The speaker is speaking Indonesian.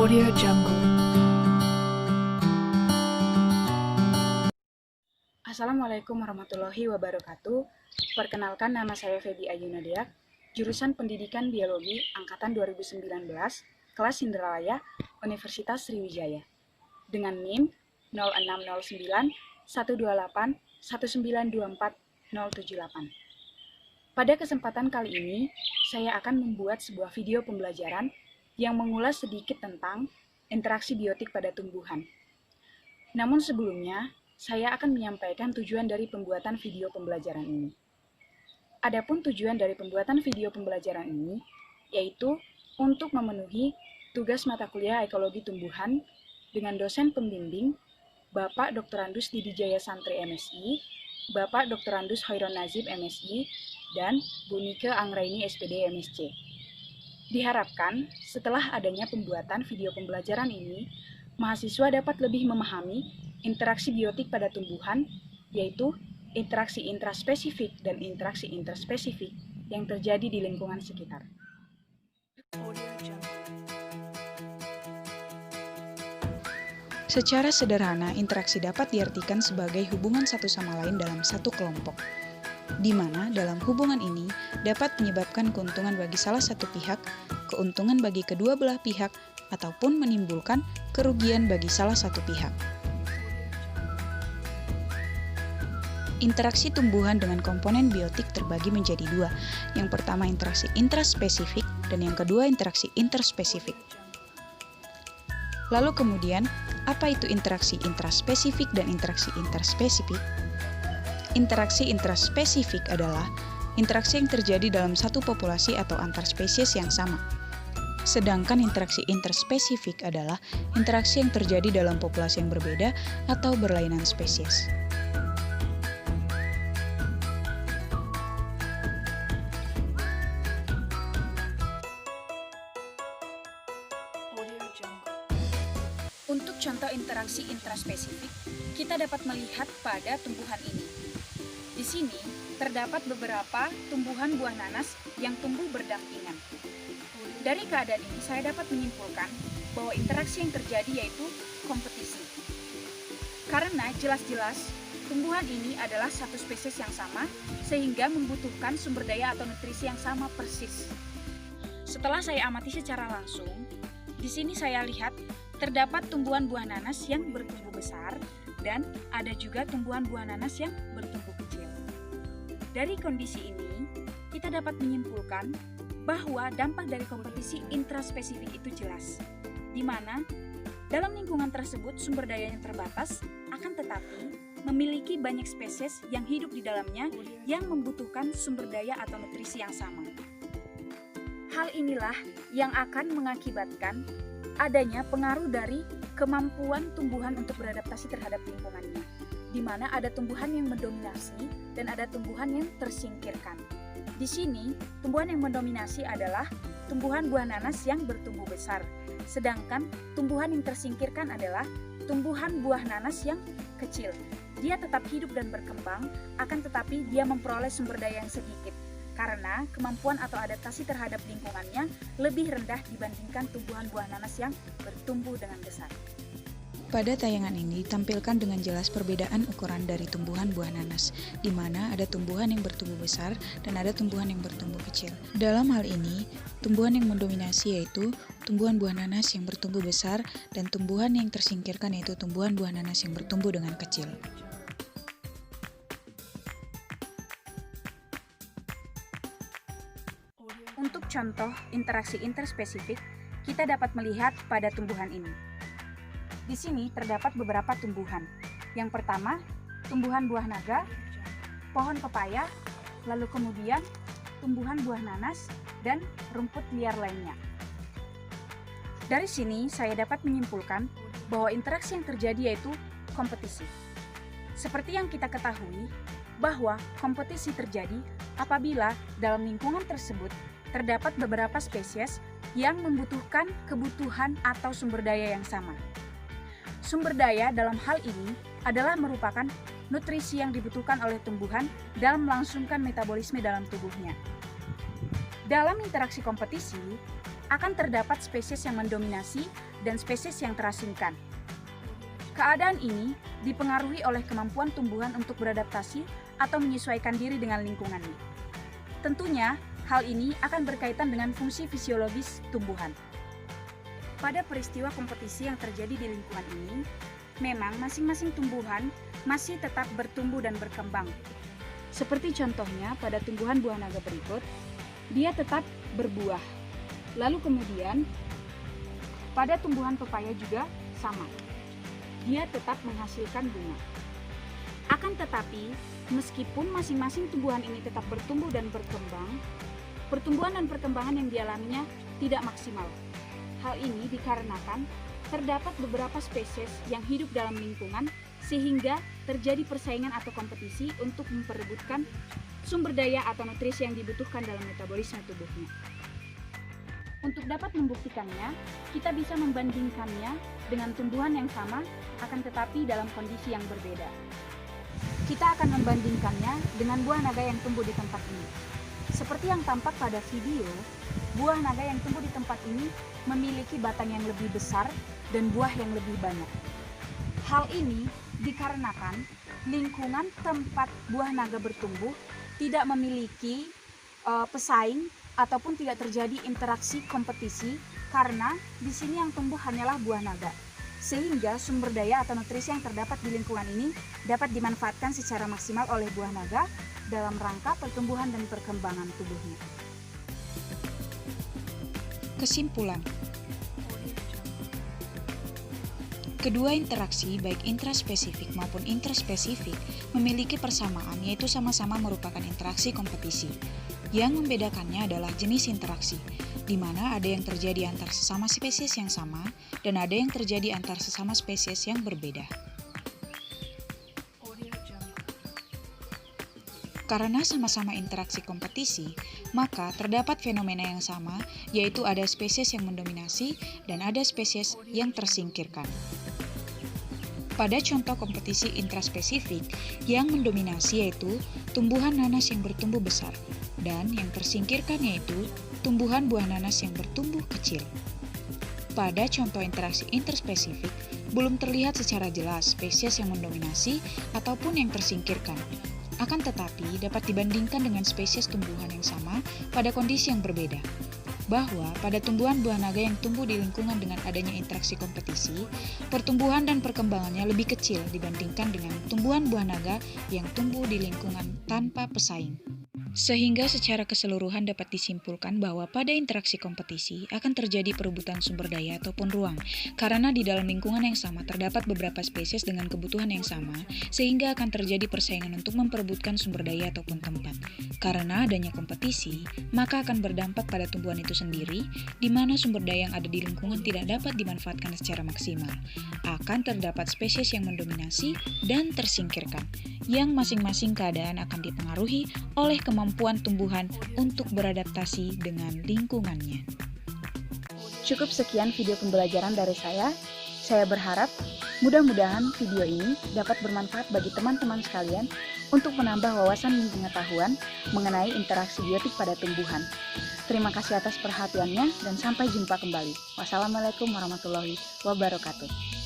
Audio Jungle. Assalamualaikum warahmatullahi wabarakatuh. Perkenalkan, nama saya Feby Ayu Nadia, jurusan Pendidikan Biologi Angkatan 2019, kelas Indralaya, Universitas Sriwijaya. Dengan NIM 0609 128 1924 078. Pada kesempatan kali ini, saya akan membuat sebuah video pembelajaran yang mengulas sedikit tentang interaksi biotik pada tumbuhan. Namun sebelumnya, saya akan menyampaikan tujuan dari pembuatan video pembelajaran ini. Adapun tujuan dari pembuatan video pembelajaran ini, yaitu untuk memenuhi tugas mata kuliah ekologi tumbuhan dengan dosen pembimbing Bapak Dr. Andus Didi Jaya Santri MSI, Bapak Dr. Andus Hoiron Nazib MSI, dan Bu Nike Anggraini SPD MSc. Diharapkan setelah adanya pembuatan video pembelajaran ini, mahasiswa dapat lebih memahami interaksi biotik pada tumbuhan, yaitu interaksi intraspesifik dan interaksi interspesifik yang terjadi di lingkungan sekitar. Secara sederhana, interaksi dapat diartikan sebagai hubungan satu sama lain dalam satu kelompok, di mana dalam hubungan ini dapat menyebabkan keuntungan bagi salah satu pihak, keuntungan bagi kedua belah pihak, ataupun menimbulkan kerugian bagi salah satu pihak. Interaksi tumbuhan dengan komponen biotik terbagi menjadi dua. Yang pertama interaksi intraspesifik dan yang kedua interaksi interspesifik. Lalu kemudian, apa itu interaksi intraspesifik dan interaksi interspesifik? Interaksi intraspesifik adalah interaksi yang terjadi dalam satu populasi atau antar spesies yang sama. Sedangkan interaksi interspesifik adalah interaksi yang terjadi dalam populasi yang berbeda atau berlainan spesies. Untuk contoh interaksi intraspesifik, kita dapat melihat pada tumbuhan ini. Di sini, terdapat beberapa tumbuhan buah nanas yang tumbuh berdampingan. Dari keadaan ini, saya dapat menyimpulkan bahwa interaksi yang terjadi yaitu kompetisi. Karena jelas-jelas, tumbuhan ini adalah satu spesies yang sama, sehingga membutuhkan sumber daya atau nutrisi yang sama persis. Setelah saya amati secara langsung, di sini saya lihat terdapat tumbuhan buah nanas yang bertumbuh besar, dan ada juga tumbuhan buah nanas yang bertumbuh kecil. Dari kondisi ini, kita dapat menyimpulkan bahwa dampak dari kompetisi intraspesifik itu jelas, di mana dalam lingkungan tersebut sumber dayanya terbatas, akan tetapi memiliki banyak spesies yang hidup di dalamnya yang membutuhkan sumber daya atau nutrisi yang sama. Hal inilah yang akan mengakibatkan adanya pengaruh dari kemampuan tumbuhan untuk beradaptasi terhadap lingkungannya, di mana ada tumbuhan yang mendominasi dan ada tumbuhan yang tersingkirkan. Di sini, tumbuhan yang mendominasi adalah tumbuhan buah nanas yang bertumbuh besar, sedangkan tumbuhan yang tersingkirkan adalah tumbuhan buah nanas yang kecil. Dia tetap hidup dan berkembang, akan tetapi dia memperoleh sumber daya yang sedikit, karena kemampuan atau adaptasi terhadap lingkungannya lebih rendah dibandingkan tumbuhan buah nanas yang bertumbuh dengan besar. Pada tayangan ini ditampilkan dengan jelas perbedaan ukuran dari tumbuhan buah nanas, di mana ada tumbuhan yang bertumbuh besar dan ada tumbuhan yang bertumbuh kecil. Dalam hal ini, tumbuhan yang mendominasi yaitu tumbuhan buah nanas yang bertumbuh besar dan tumbuhan yang tersingkirkan yaitu tumbuhan buah nanas yang bertumbuh dengan kecil. Untuk contoh interaksi interspesifik, kita dapat melihat pada tumbuhan ini. Di sini terdapat beberapa tumbuhan. Yang pertama, tumbuhan buah naga, pohon pepaya, lalu kemudian tumbuhan buah nanas, dan rumput liar lainnya. Dari sini, saya dapat menyimpulkan bahwa interaksi yang terjadi yaitu kompetisi. Seperti yang kita ketahui, bahwa kompetisi terjadi apabila dalam lingkungan tersebut terdapat beberapa spesies yang membutuhkan kebutuhan atau sumber daya yang sama. Sumber daya dalam hal ini adalah merupakan nutrisi yang dibutuhkan oleh tumbuhan dalam melangsungkan metabolisme dalam tubuhnya. Dalam interaksi kompetisi, akan terdapat spesies yang mendominasi dan spesies yang terasingkan. Keadaan ini dipengaruhi oleh kemampuan tumbuhan untuk beradaptasi atau menyesuaikan diri dengan lingkungannya. Tentunya, hal ini akan berkaitan dengan fungsi fisiologis tumbuhan. Pada peristiwa kompetisi yang terjadi di lingkungan ini, memang masing-masing tumbuhan masih tetap bertumbuh dan berkembang. Seperti contohnya pada tumbuhan buah naga berikut, dia tetap berbuah. Lalu kemudian, pada tumbuhan pepaya juga sama. Dia tetap menghasilkan bunga. Akan tetapi, meskipun masing-masing tumbuhan ini tetap bertumbuh dan berkembang, pertumbuhan dan perkembangan yang dialaminya tidak maksimal. Hal ini dikarenakan terdapat beberapa spesies yang hidup dalam lingkungan sehingga terjadi persaingan atau kompetisi untuk memperebutkan sumber daya atau nutrisi yang dibutuhkan dalam metabolisme tubuhnya. Untuk dapat membuktikannya, kita bisa membandingkannya dengan tumbuhan yang sama, akan tetapi dalam kondisi yang berbeda. Kita akan membandingkannya dengan buah naga yang tumbuh di tempat ini. Seperti yang tampak pada video, buah naga yang tumbuh di tempat ini memiliki batang yang lebih besar dan buah yang lebih banyak. Hal ini dikarenakan lingkungan tempat buah naga bertumbuh tidak memiliki pesaing ataupun tidak terjadi interaksi kompetisi karena di sini yang tumbuh hanyalah buah naga. Sehingga sumber daya atau nutrisi yang terdapat di lingkungan ini dapat dimanfaatkan secara maksimal oleh buah naga dalam rangka pertumbuhan dan perkembangan tubuhnya. Kesimpulan. Kedua interaksi, baik intraspesifik maupun intraspesifik, memiliki persamaan, yaitu sama-sama merupakan interaksi kompetisi. Yang membedakannya adalah jenis interaksi, di mana ada yang terjadi antar sesama spesies yang sama dan ada yang terjadi antar sesama spesies yang berbeda. Karena sama-sama interaksi kompetisi, maka terdapat fenomena yang sama, yaitu ada spesies yang mendominasi dan ada spesies yang tersingkirkan. Pada contoh kompetisi intraspesifik, yang mendominasi yaitu tumbuhan nanas yang bertumbuh besar, dan yang tersingkirkan yaitu tumbuhan buah nanas yang bertumbuh kecil. Pada contoh interaksi interspesifik, belum terlihat secara jelas spesies yang mendominasi ataupun yang tersingkirkan. Akan tetapi, dapat dibandingkan dengan spesies tumbuhan yang sama pada kondisi yang berbeda. Bahwa pada tumbuhan buah naga yang tumbuh di lingkungan dengan adanya interaksi kompetisi, pertumbuhan dan perkembangannya lebih kecil dibandingkan dengan tumbuhan buah naga yang tumbuh di lingkungan tanpa pesaing. Sehingga secara keseluruhan dapat disimpulkan bahwa pada interaksi kompetisi akan terjadi perebutan sumber daya ataupun ruang, karena di dalam lingkungan yang sama terdapat beberapa spesies dengan kebutuhan yang sama, sehingga akan terjadi persaingan untuk memperebutkan sumber daya ataupun tempat. Karena adanya kompetisi, maka akan berdampak pada tumbuhan itu sendiri, di mana sumber daya yang ada di lingkungan tidak dapat dimanfaatkan secara maksimal. Akan terdapat spesies yang mendominasi dan tersingkirkan, yang masing-masing keadaan akan dipengaruhi oleh kemampuan tumbuhan untuk beradaptasi dengan lingkungannya. Cukup sekian video pembelajaran dari saya. Saya berharap mudah-mudahan video ini dapat bermanfaat bagi teman-teman sekalian untuk menambah wawasan dan pengetahuan mengenai interaksi biotik pada tumbuhan. Terima kasih atas perhatiannya dan sampai jumpa kembali. Wassalamualaikum warahmatullahi wabarakatuh.